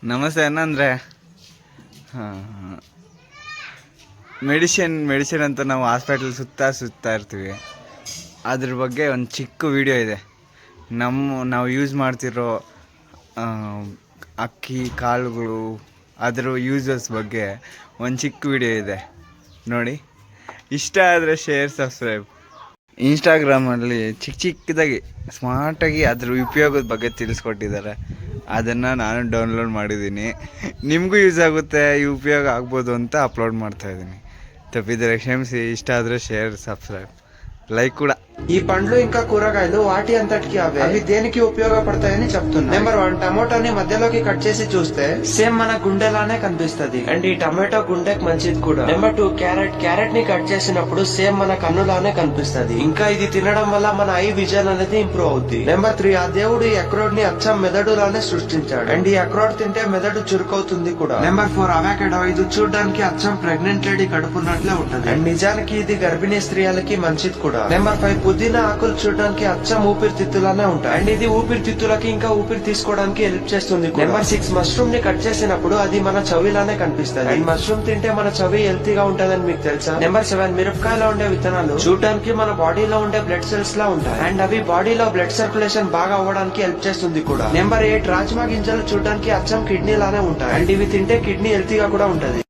ನಮಸ್ತೆ ಏನಂದರೆ ಮೆಡಿಸಿನ್ ಅಂತ ನಾವು ಹಾಸ್ಪಿಟಲ್ ಸುತ್ತಾ ಇರ್ತೀವಿ. ಅದ್ರ ಬಗ್ಗೆ ಒಂದು ಚಿಕ್ಕ ವಿಡಿಯೋ ಇದೆ. ನಾವು ಯೂಸ್ ಮಾಡ್ತಿರೋ ಅಕ್ಕಿ ಕಾಳುಗಳು ಅದರ ಯೂಸಸ್ ಬಗ್ಗೆ ಒಂದು ಚಿಕ್ಕ ವಿಡಿಯೋ ಇದೆ ನೋಡಿ. ಇಷ್ಟ ಆದರೆ ಶೇರ್, ಸಬ್ಸ್ಕ್ರೈಬ್. ಇನ್ಸ್ಟಾಗ್ರಾಮಲ್ಲಿ ಚಿಕ್ಕದಾಗಿ ಸ್ಮಾರ್ಟಾಗಿ ಅದ್ರ ಉಪಯೋಗದ ಬಗ್ಗೆ ತಿಳಿಸ್ಕೊಟ್ಟಿದ್ದಾರೆ. ಅದನ್ನು ನಾನು ಡೌನ್ಲೋಡ್ ಮಾಡಿದ್ದೀನಿ. ನಿಮಗೂ ಯೂಸ್ ಆಗುತ್ತೆ, ಈ ಉಪಯೋಗ ಆಗ್ಬೋದು ಅಂತ ಅಪ್ಲೋಡ್ ಮಾಡ್ತಾಯಿದ್ದೀನಿ. తప్పిదర క్షమించి ఇష్ట ఆದ್ರೆ షేర్ సబ్స్క్రైబ్ లైక్ కూడా. ఈ పండ్లు ఇంకా కూరగాయలు వాటి అంతటికి అవి దేనికి ఉపయోగపడతాయని చెప్తున్నా. నెంబర్ 1, టమోటాని మధ్యలోకి కట్ చేసి చూస్తే సేమ్ మన గుండెలానే కనిపిస్తది. అండ్ ఈ టమాటో గుండెకి మంచిది కూడా. నెంబర్ 2, క్యారెట్ ని కట్ చేసినప్పుడు సేమ్ మన కన్నులానే కనిపిస్తది. ఇంకా ఇది తినడం వల్ల మన ఐ విజన్ అనేది ఇంప్రూవ్ అవుద్ది. నెంబర్ 3, ఆ దేవుడు ఈ అక్రోడ్ ని అచ్చం మెదడులానే సృష్టించాడు. అండ్ ఈ అక్రోడ్ తింటే మెదడు చురుకవుతుంది కూడా. Number 4, avocado. ఇది చూడడానికి అచ్చం ప్రెగ్నెంట్ లేడీ కడుపున్నట్లే ఉంటది. అండ్ నిజానికి ఇది గర్భిణీ స్త్రీలకి మంచిది కూడా. నెంబర్ 5, పుదీనా ఆకులు చూడడానికి అచ్చం ఊపిరితిత్తులానే ఉంటాయి. అండ్ ఇది ఊపిరితిత్తులకి ఇంకా ఊపిరి తీసుకోవడానికి హెల్ప్ చేస్తుంది. నెంబర్ 6, మష్రూమ్ ని కట్ చేసినప్పుడు అది మన చవిలానే కనిపిస్తుంది. అండ్ మష్రూమ్ తింటే మన చవి హెల్తీగా ఉంటదని మీకు తెలుసా. నెంబర్ 7, మిరపకాయలో ఉండే విత్తనాలు చూడడానికి మన బాడీలో ఉండే బ్లడ్ సెల్స్ లా ఉంటాయి. అండ్ అవి బాడీలో బ్లడ్ సర్క్యులేషన్ బాగా అవ్వడానికి హెల్ప్ చేస్తుంది కూడా. నెంబర్ 8, రాజ్మా గింజలు చూడడానికి అచ్చం కిడ్నీ లానే ఉంటాయి. అండ్ ఇవి తింటే కిడ్నీ హెల్తీగా కూడా ఉంటది.